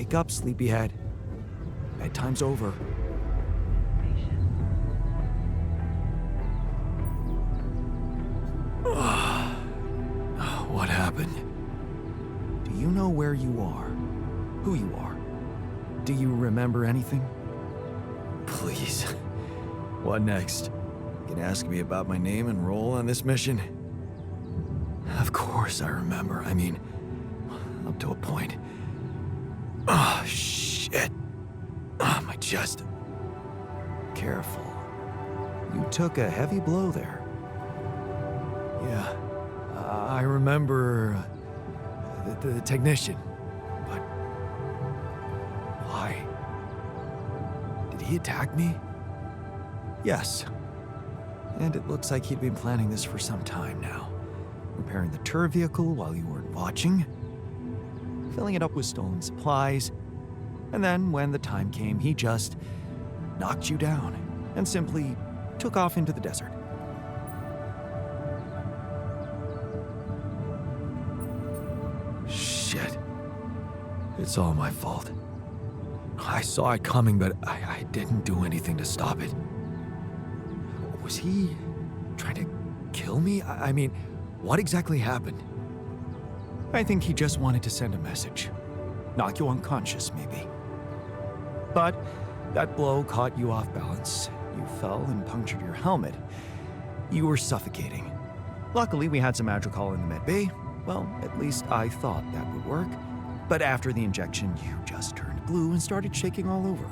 Wake up, sleepyhead. Bedtime's over. What happened? Do you know where you are? Who you are? Do you remember anything? Please. What next? Gonna ask me about my name and role on this mission? Of course I remember. I mean, up to a point. Oh, shit. Oh, my chest. Careful. You took a heavy blow there. Yeah, I remember the technician. But why? Did he attack me? Yes. And it looks like he'd been planning this for some time now. Repairing the tour vehicle while you weren't watching, filling it up with stolen supplies, and then when the time came, he just knocked you down and simply took off into the desert. Shit. It's all my fault. I saw it coming, but I didn't do anything to stop it. Was he trying to kill me? I mean, what exactly happened? I think he just wanted to send a message. Knock you unconscious, maybe. But that blow caught you off balance. You fell and punctured your helmet. You were suffocating. Luckily, we had some Adricol in the med bay. Well, at least I thought that would work. But after the injection, you just turned blue and started shaking all over.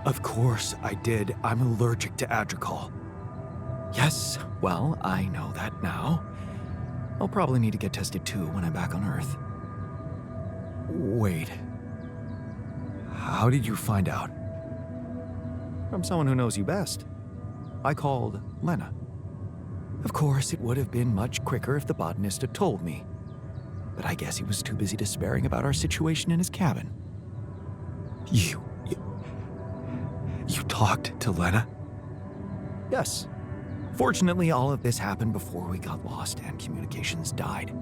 Of course I did. I'm allergic to Adricol. Yes, well, I know that now. I'll probably need to get tested too when I'm back on Earth. Wait. How did you find out? From someone who knows you best. I called Lena. Of course, it would have been much quicker if the botanist had told me. But I guess he was too busy despairing about our situation in his cabin. You talked to Lena? Yes. Fortunately, all of this happened before we got lost and communications died.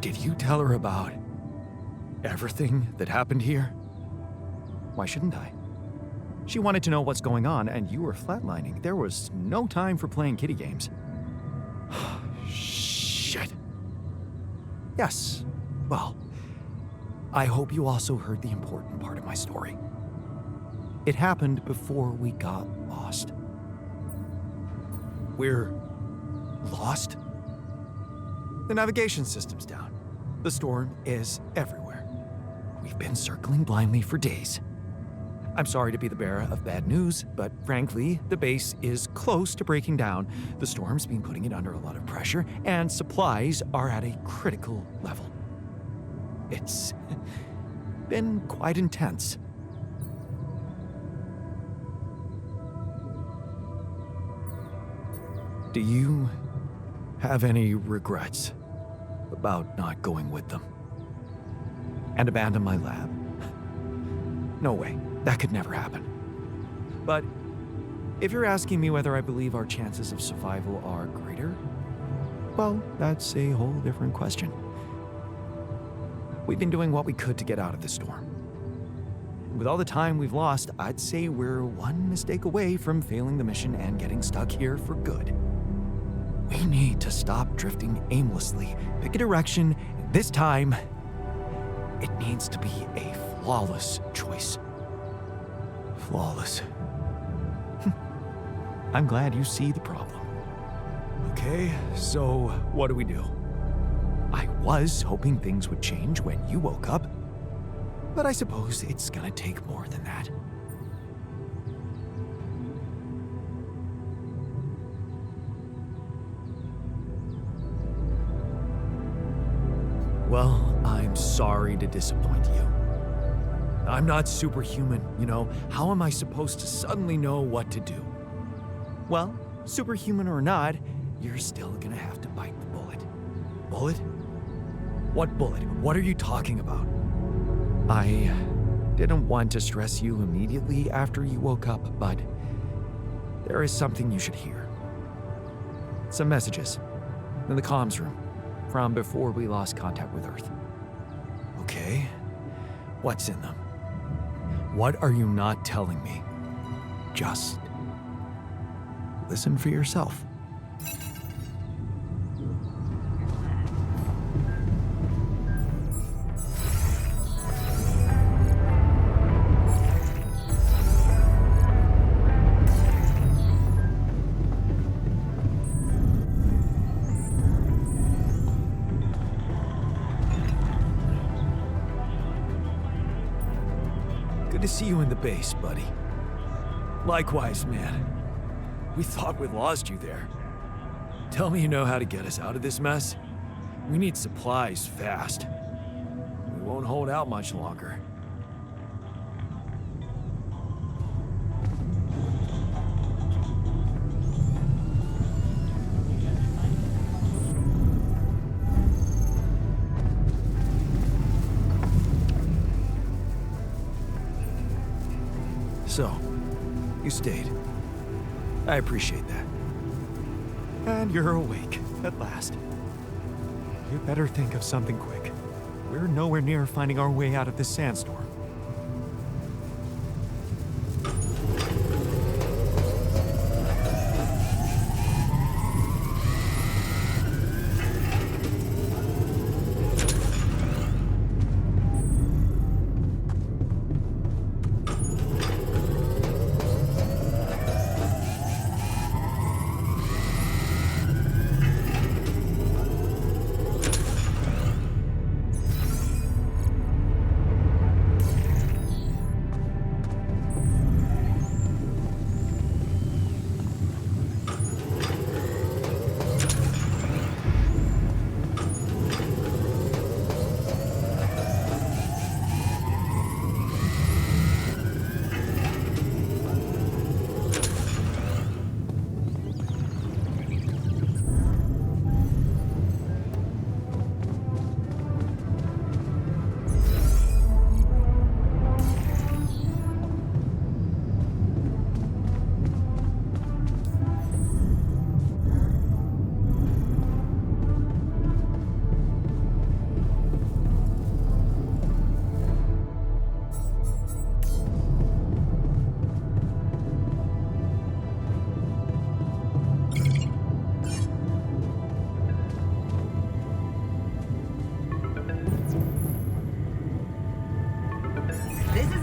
Did you tell her about everything that happened here? Why shouldn't I? She wanted to know what's going on, and you were flatlining. There was no time for playing kiddie games. Shit. Yes. Well, I hope you also heard the important part of my story. It happened before we got lost. We're lost? The navigation system's down. The storm is everywhere. We've been circling blindly for days. I'm sorry to be the bearer of bad news, but frankly, the base is close to breaking down. The storm's been putting it under a lot of pressure, and supplies are at a critical level. It's been quite intense. Do you have any regrets about not going with them? And abandon my lab? No way. That could never happen. But if you're asking me whether I believe our chances of survival are greater, well, that's a whole different question. We've been doing what we could to get out of this storm. With all the time we've lost, I'd say we're one mistake away from failing the mission and getting stuck here for good. We need to stop drifting aimlessly, pick a direction, and this time, it needs to be a flawless choice. Flawless. I'm glad you see the problem. Okay, so what do? I was hoping things would change when you woke up, but I suppose it's gonna take more than that. Well, I'm sorry to disappoint you. I'm not superhuman, you know. How am I supposed to suddenly know what to do? Well, superhuman or not, you're still gonna have to bite the bullet. Bullet? What bullet? What are you talking about? I didn't want to stress you immediately after you woke up, but there is something you should hear. Some messages in the comms room from before we lost contact with Earth. Okay. What's in them? What are you not telling me? Just listen for yourself. Good to see you in the base, buddy. Likewise, man. We thought we'd lost you there. Tell me you know how to get us out of this mess. We need supplies fast. We won't hold out much longer. So, you stayed. I appreciate that. And you're awake, at last. You better think of something quick. We're nowhere near finding our way out of this sandstorm.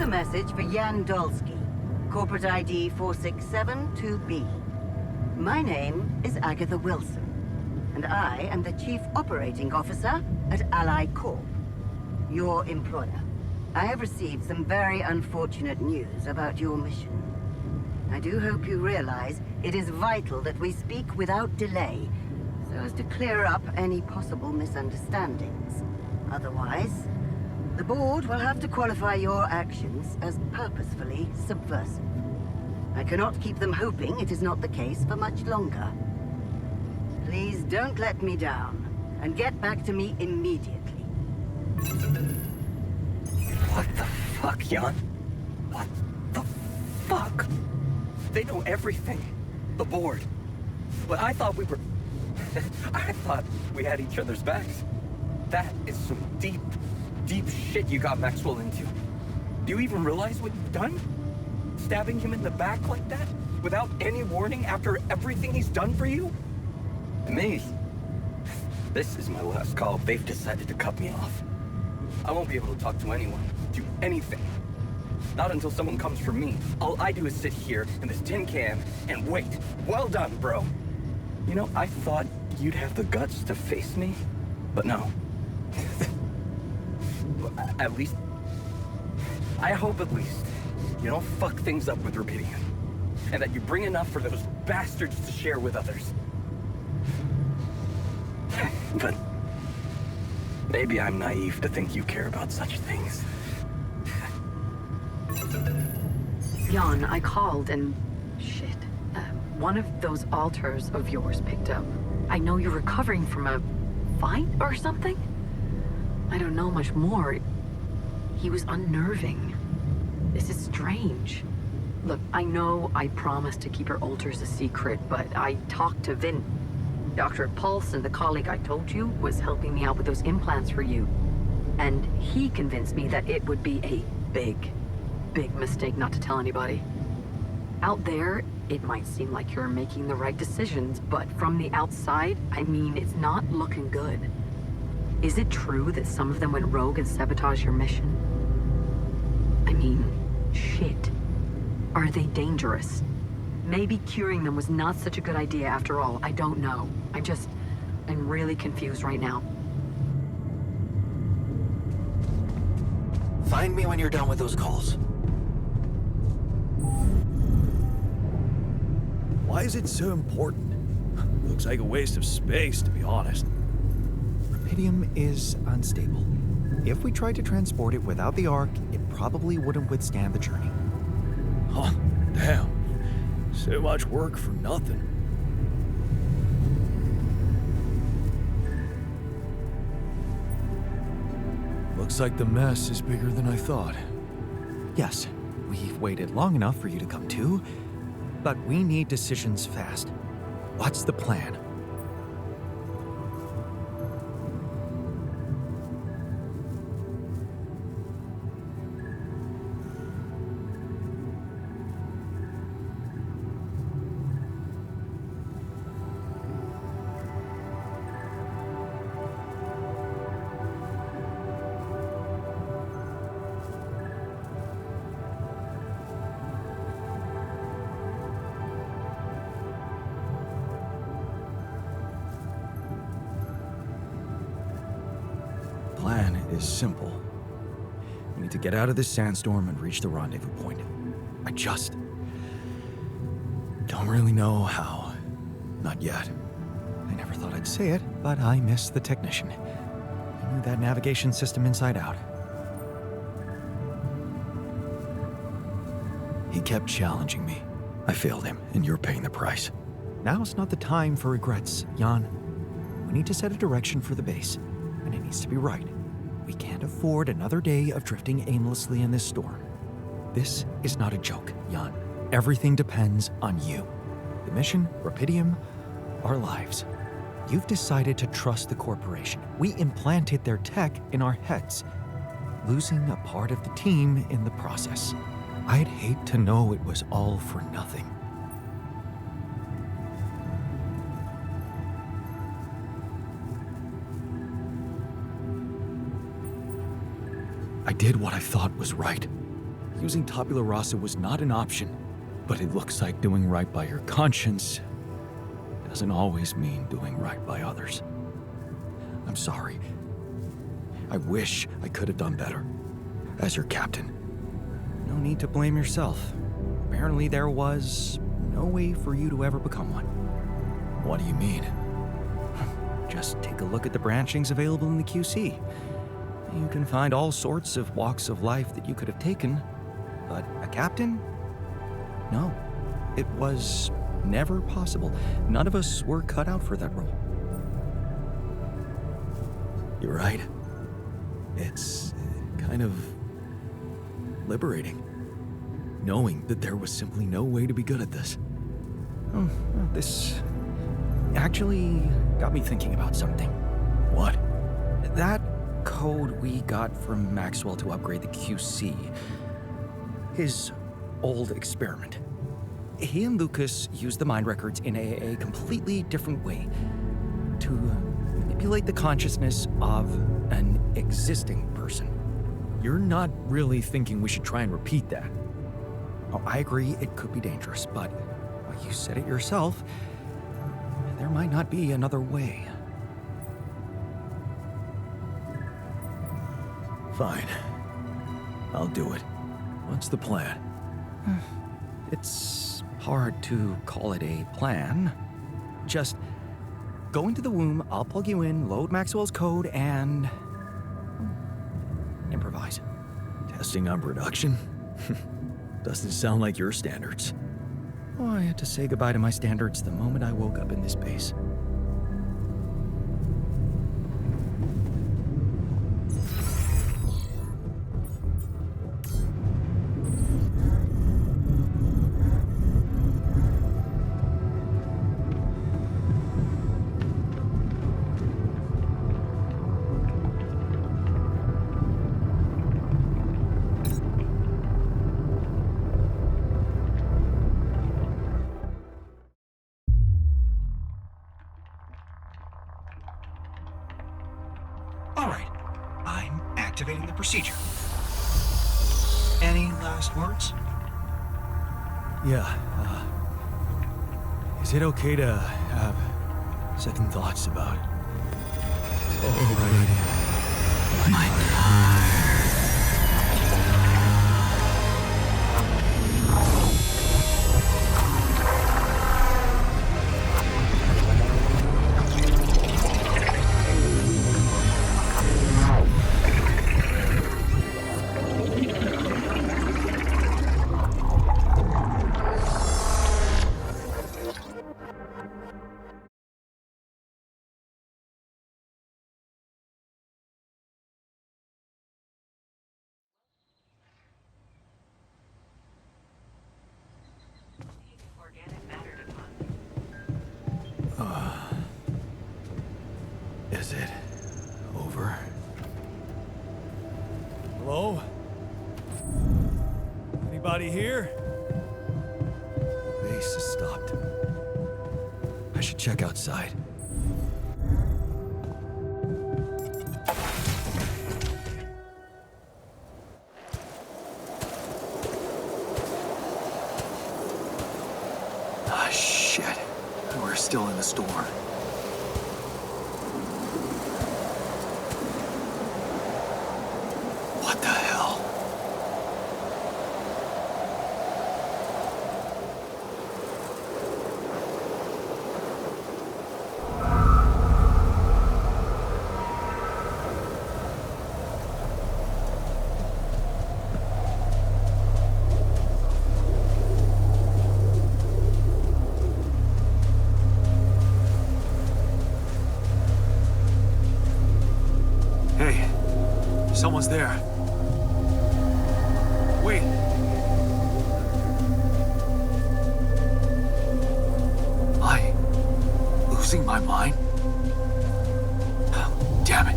Message for Jan Dolsky, corporate ID 4672B. My name is Agatha Wilson, and I am the Chief Operating Officer at Ally Corp, your employer. I have received some very unfortunate news about your mission. I do hope you realize it is vital that we speak without delay, so as to clear up any possible misunderstandings. Otherwise, the board will have to qualify your actions as purposefully subversive. I cannot keep them hoping it is not the case for much longer. Please don't let me down, and get back to me immediately. What the fuck, Jan? What the fuck? They know everything. The board. But I thought we were... I thought we had each other's backs. That is some deep shit you got Maxwell into. Do you even realize what you've done? Stabbing him in the back like that? Without any warning after everything he's done for you? Me? This is my last call. They've decided to cut me off. I won't be able to talk to anyone, do anything. Not until someone comes for me. All I do is sit here in this tin can and wait. Well done, bro. You know, I thought you'd have the guts to face me, but no. At least, I hope at least, you don't fuck things up with Rubidium. And that you bring enough for those bastards to share with others. But maybe I'm naive to think you care about such things. Jan, I called and... shit. One of those altars of yours picked up. I know you're recovering from a fight or something? I don't know much more. He was unnerving. This is strange. Look, I know I promised to keep your altars a secret, but I talked to Vin. Dr. Paulson, the colleague I told you, was helping me out with those implants for you. And he convinced me that it would be a big mistake not to tell anybody. Out there, it might seem like you're making the right decisions, but from the outside, I mean, it's not looking good. Is it true that some of them went rogue and sabotaged your mission? I mean, shit. Are they dangerous? Maybe curing them was not such a good idea after all. I don't know. I'm really confused right now. Find me when you're done with those calls. Why is it so important? Looks like a waste of space, to be honest. Rapidium is unstable. If we tried to transport it without the Ark, it probably wouldn't withstand the journey. Huh, damn. So much work for nothing. Looks like the mess is bigger than I thought. Yes, we've waited long enough for you to come to, but we need decisions fast. What's the plan? Plan is simple. We need to get out of this sandstorm and reach the rendezvous point. I just don't really know how. Not yet. I never thought I'd say it, but I miss the technician. He knew that navigation system inside out. He kept challenging me. I failed him, and you're paying the price. Now's not the time for regrets, Jan. We need to set a direction for the base, and it needs to be right. We can't afford another day of drifting aimlessly in this storm. This is not a joke, Jan. Everything depends on you. The mission, Rapidium, our lives. You've decided to trust the corporation. We implanted their tech in our heads, losing a part of the team in the process. I'd hate to know it was all for nothing. I did what I thought was right. Using tabula rasa was not an option, but it looks like doing right by your conscience doesn't always mean doing right by others. I'm sorry. I wish I could have done better. As your captain. No need to blame yourself. Apparently there was no way for you to ever become one. What do you mean? Just take a look at the branchings available in the QC. You can find all sorts of walks of life that you could have taken, but a captain? No, it was never possible. None of us were cut out for that role. You're right. It's kind of liberating, knowing that there was simply no way to be good at this. Oh, well, this actually got me thinking about something. What? That code we got from Maxwell to upgrade the QC. His old experiment. He and Lucas used the mind records in a completely different way to manipulate the consciousness of an existing person. You're not really thinking we should try and repeat that. Oh, I agree it could be dangerous, but well, you said it yourself. There might not be another way. Fine. I'll do it. What's the plan? It's hard to call it a plan. Just go into the womb, I'll plug you in, load Maxwell's code, and improvise. Testing on production? Doesn't sound like your standards. Oh, I had to say goodbye to my standards the moment I woke up in this base. activating the procedure. Any last words? Yeah, is it okay to have second thoughts about overriding my Is it over? Hello? Anybody here? Base has stopped. I should check outside. Ah, shit. We're still in the storm. What the hell? Hey, someone's there. Wait. Am I losing my mind? Damn it.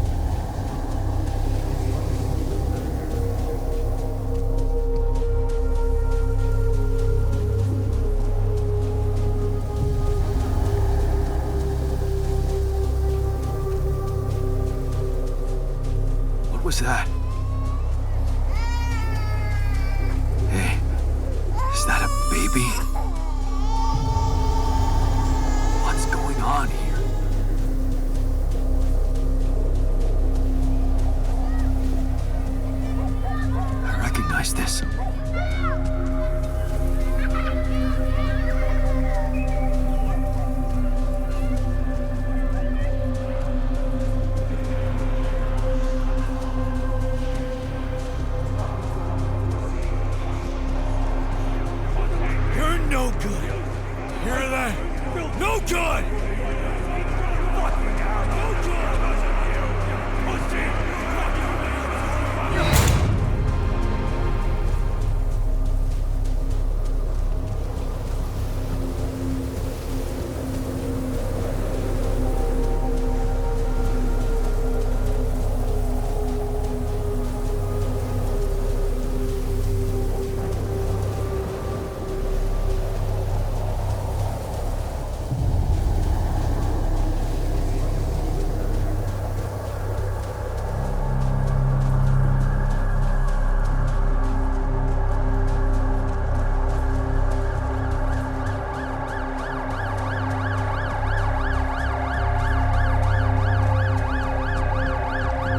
What was that? Hey, is that a baby? What's going on here? I recognize this. You're no good. Hear that? No good!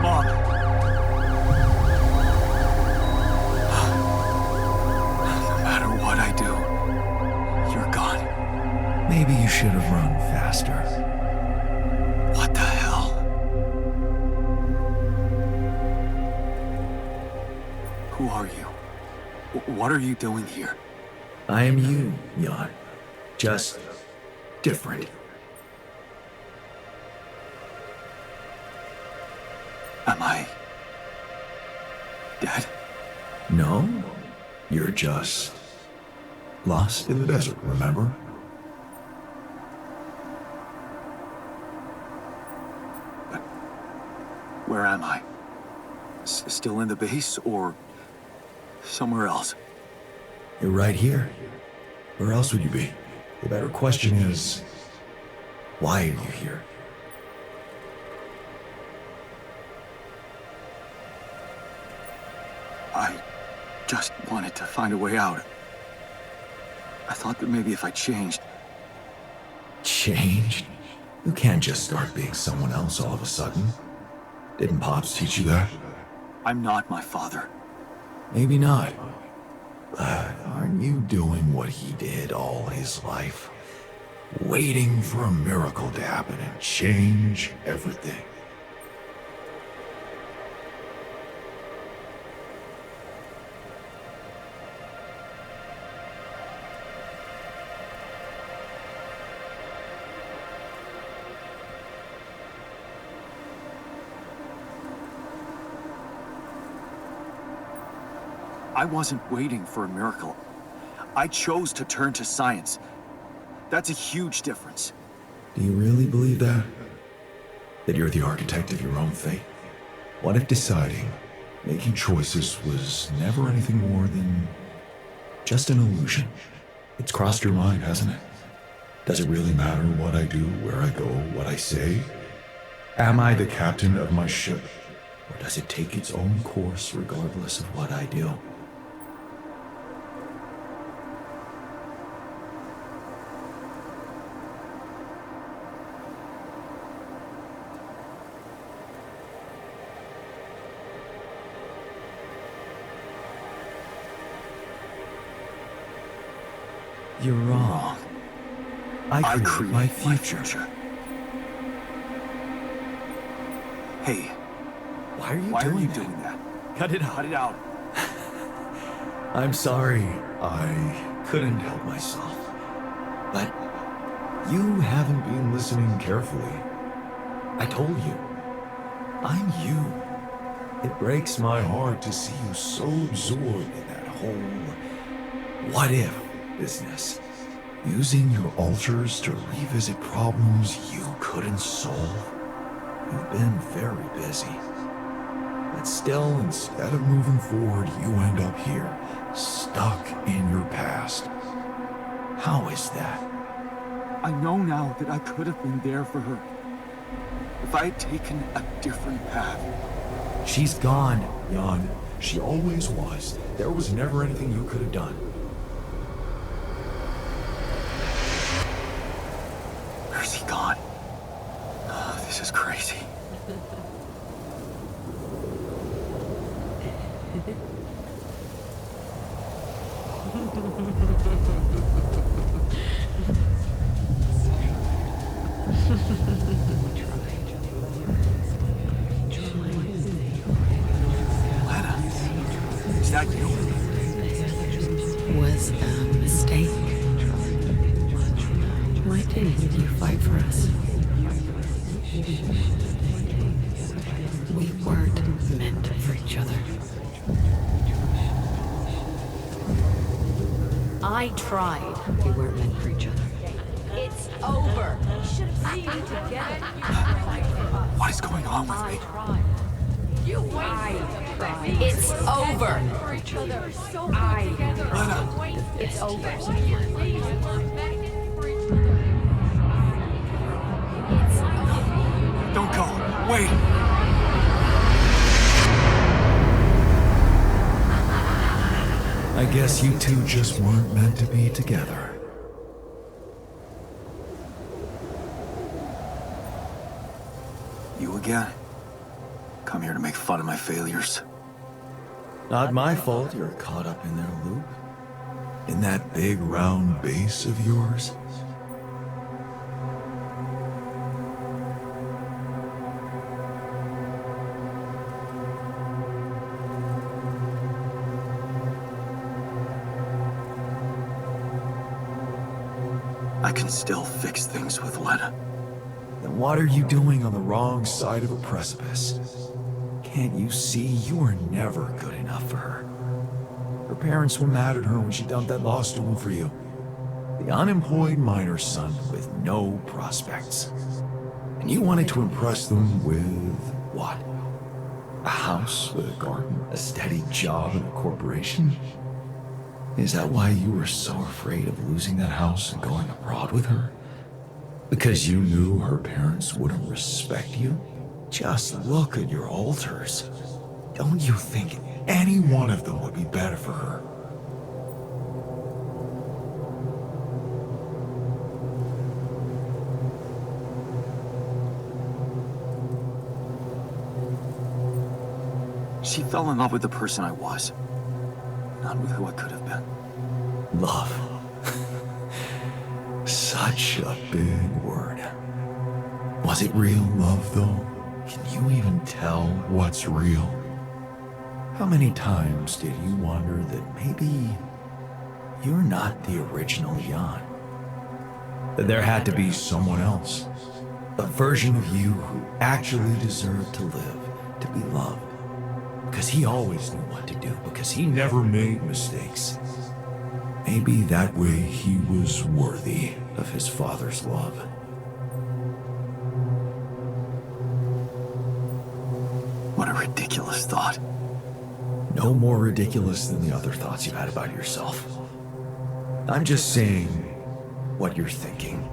Mom. No matter what I do, you're gone. Maybe you should have run faster. What the hell? Who are you? What are you doing here? I am you, Jan. Just different. Am I dead? No, you're just lost in the desert, remember? Where am I? Still in the base or somewhere else? You're right here. Where else would you be? The better question is, why are you here? just wanted to find a way out. I thought that maybe if I changed... Changed? You can't just start being someone else all of a sudden. Didn't Pops teach you that? I'm not my father. Maybe not. But aren't you doing what he did all his life? Waiting for a miracle to happen and change everything. I wasn't waiting for a miracle. I chose to turn to science. That's a huge difference. Do you really believe that? That you're the architect of your own fate? What if deciding, making choices was never anything more than just an illusion? It's crossed your mind, hasn't it? Does it really matter what I do, where I go, what I say? Am I the captain of my ship? Or does it take its own course regardless of what I do? You're wrong. I create my future. Hey, Why are you why are doing you that? doing that? Cut it out. Cut it out. I'm sorry. I couldn't help myself. But you haven't been listening carefully. I told you. I'm you. It breaks my heart to see you so absorbed in that whole what if business. Using your altars to revisit problems you couldn't solve. You've been very busy. But still, instead of moving forward, you end up here, stuck in your past. How is that? I know now that I could have been there for her. If I had taken a different path. She's gone, Jan. She always was. There was never anything you could have done. Where's he gone? Oh, this is crazy. Lena, is that you? Was a mistake. Why didn't you fight for us? We weren't meant for each other. I tried. We weren't meant for each other. It's over. We should have seen you together. What is going on with me? You wait. It's over. For each other. So good together. Lena. It's over. Don't go. Wait. I guess you two just weren't meant to be together. You again? Come here to make fun of my failures. Not my fault you're caught up in their loop. In that big round base of yours. I can still fix things with Lena. Then what are you doing on the wrong side of a precipice? Can't you see you were never good enough for her? Her parents were mad at her when she dumped that law student for you. The unemployed miner's son with no prospects. And you wanted to impress them with what? A house with a garden, a steady job in a corporation? Is that why you were so afraid of losing that house and going abroad with her? Because you knew her parents wouldn't respect you? Just look at your altars. Don't you think Any one of them would be better for her. She fell in love with the person I was, not with who I could have been. Love. Such a big word. Was it real love, though? Can you even tell what's real? How many times did you wonder that maybe you're not the original Jan? That there had to be someone else, a version of you who actually deserved to live, to be loved. Because he always knew what to do, because he never made mistakes. Maybe that way he was worthy of his father's love. What a ridiculous thought. No more ridiculous than the other thoughts you had about yourself. I'm just saying what you're thinking.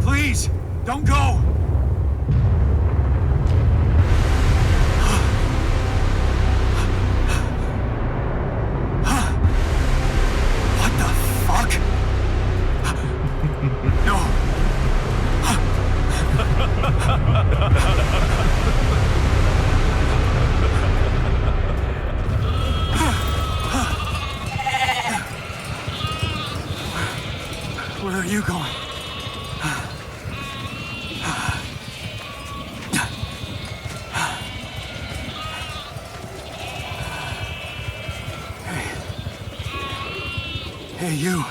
Please, don't go! What the fuck? No. Where are you going? Hey, you.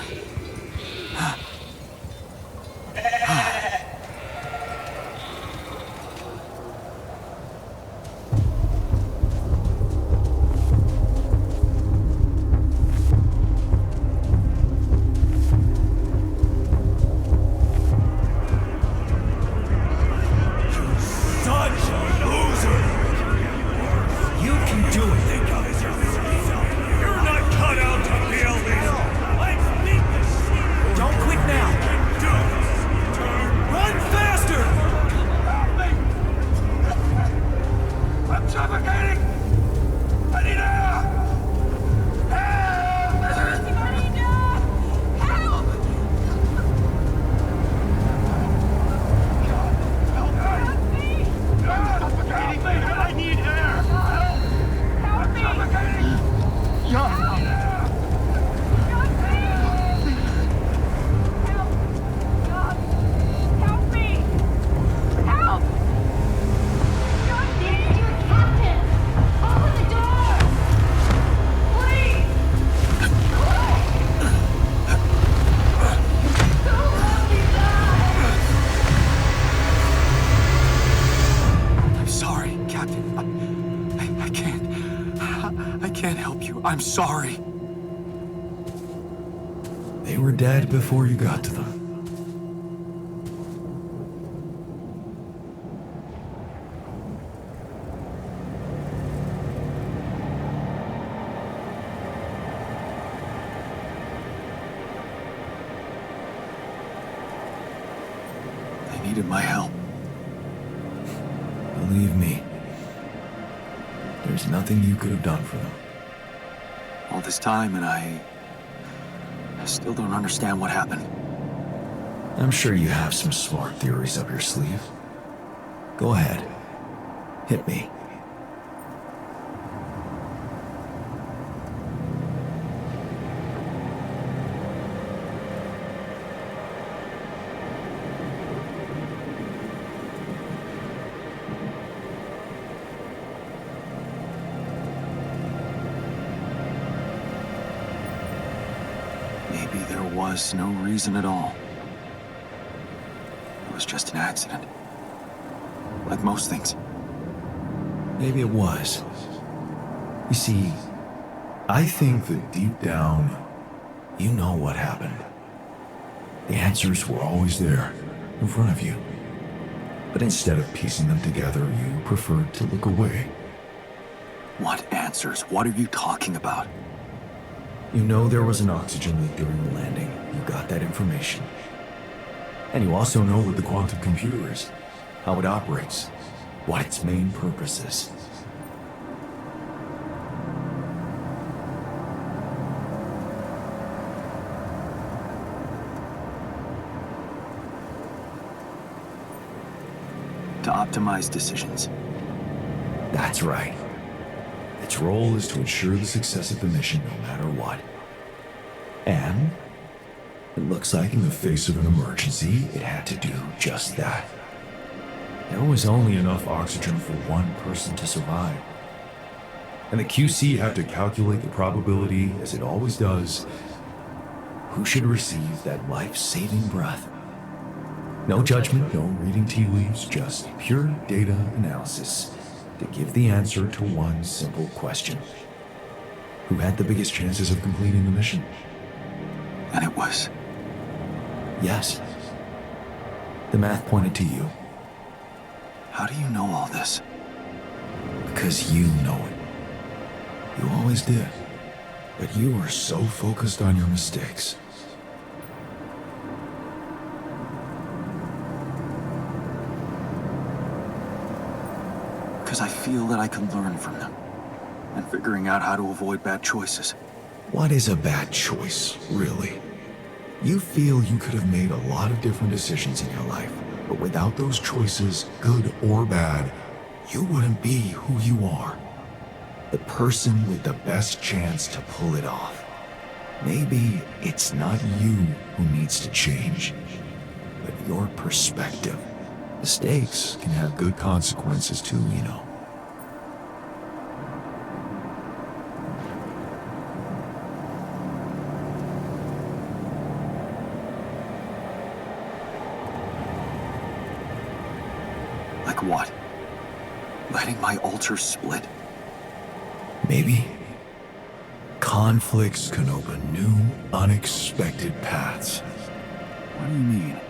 I'm sorry. They were dead before you got to them. They needed my help. Believe me, there's nothing you could have done for them. All this time, and I still don't understand what happened. I'm sure you have some smart theories up your sleeve. Go ahead. Hit me. Maybe there was no reason at all. It was just an accident. Like most things. Maybe it was. You see, I think that deep down, you know what happened. The answers were always there, in front of you. But instead of piecing them together, you preferred to look away. What answers? What are you talking about? You know there was an oxygen leak during the landing. You got that information. And you also know what the quantum computer is, how it operates, what its main purpose is. To optimize decisions. That's right. Its role is to ensure the success of the mission no matter what. And it looks like in the face of an emergency, it had to do just that. There was only enough oxygen for one person to survive. And the QC had to calculate the probability, as it always does, who should receive that life-saving breath. No judgment, no reading tea leaves, just pure data analysis to give the answer to one simple question. Who had the biggest chances of completing the mission? And it was... Yes. The math pointed to you. How do you know all this? Because you know it. You always did. But you were so focused on your mistakes. Because I feel that I can learn from them. And figuring out how to avoid bad choices. What is a bad choice, really? You feel you could have made a lot of different decisions in your life, but without those choices, good or bad, you wouldn't be who you are. The person with the best chance to pull it off. Maybe it's not you who needs to change, but your perspective. Mistakes can have good consequences too, you know. Like what? Letting my altar split? Maybe. Conflicts can open new, unexpected paths. What do you mean?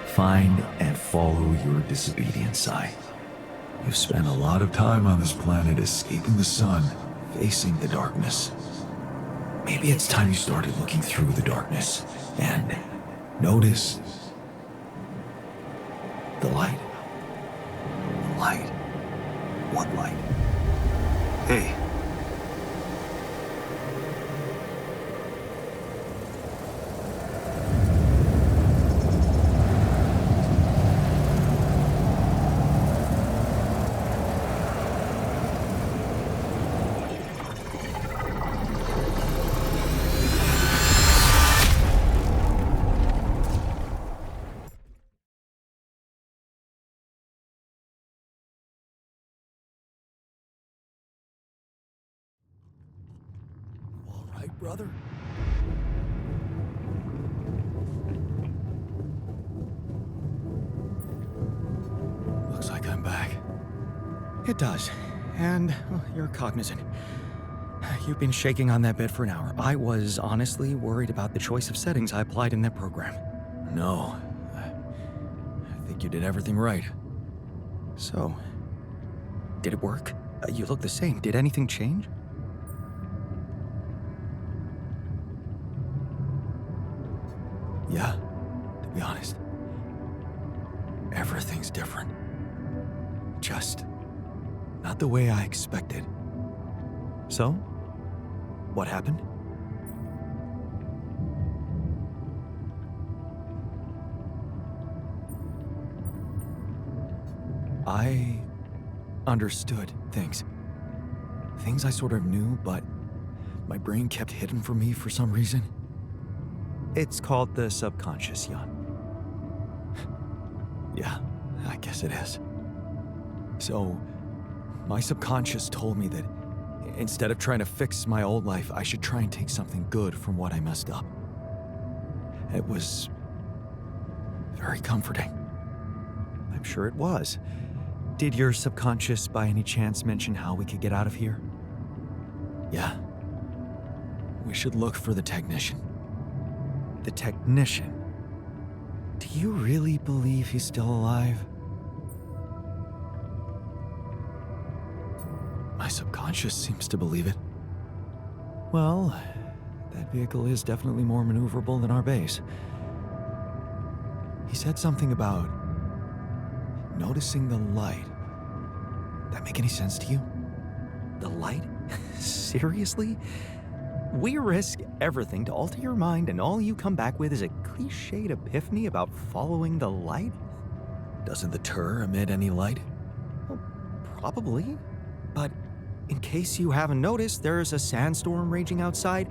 Find and follow your disobedience, I. You've spent a lot of time on this planet escaping the sun, facing the darkness. Maybe it's time you started looking through the darkness and notice the light. Light? What light? Hey. All right, brother? Looks like I'm back. It does. And well, you're cognizant. You've been shaking on that bed for an hour. I was honestly worried about the choice of settings I applied in that program. No. I think you did everything right. So, did it work? You look the same. Did anything change? Yeah, to be honest. Everything's different. Just not the way I expected. So, what happened? I understood things. Things I sort of knew, but my brain kept hidden from me for some reason. It's called the subconscious, Jan. Yeah, I guess it is. So, my subconscious told me that instead of trying to fix my old life, I should try and take something good from what I messed up. It was very comforting. I'm sure it was. Did your subconscious by any chance mention how we could get out of here? Yeah. We should look for the technician. The technician? Do you really believe he's still alive? My subconscious seems to believe it. Well, that vehicle is definitely more maneuverable than our base. He said something about noticing the light. That make any sense to you? The light? Seriously? We risk everything to alter your mind, and all you come back with is a cliched epiphany about following the light? Doesn't the tur emit any light? Well, probably. But in case you haven't noticed, there's a sandstorm raging outside.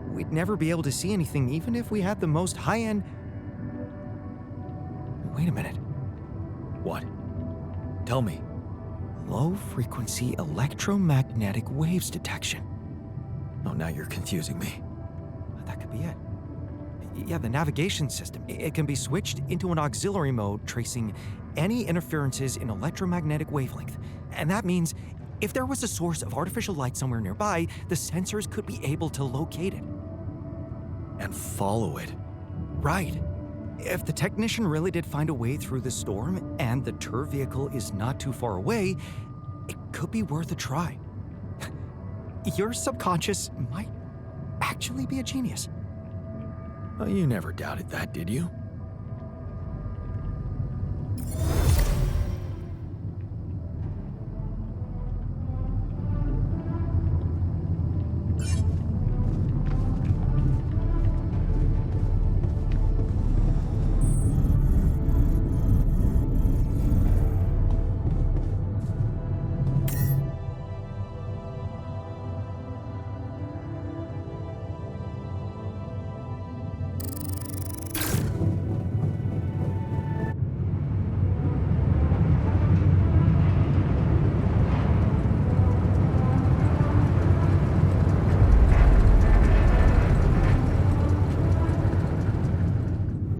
We'd never be able to see anything, even if we had the most high-end... Wait a minute. What? Tell me. Low-frequency electromagnetic waves detection. Oh, now you're confusing me. That could be it. Yeah, the navigation system. It can be switched into an auxiliary mode, tracing any interferences in electromagnetic wavelength. And that means if there was a source of artificial light somewhere nearby, the sensors could be able to locate it. And follow it. Right. If the technician really did find a way through the storm and the tur vehicle is not too far away, it could be worth a try. Your subconscious might actually be a genius. Oh, you never doubted that, did you?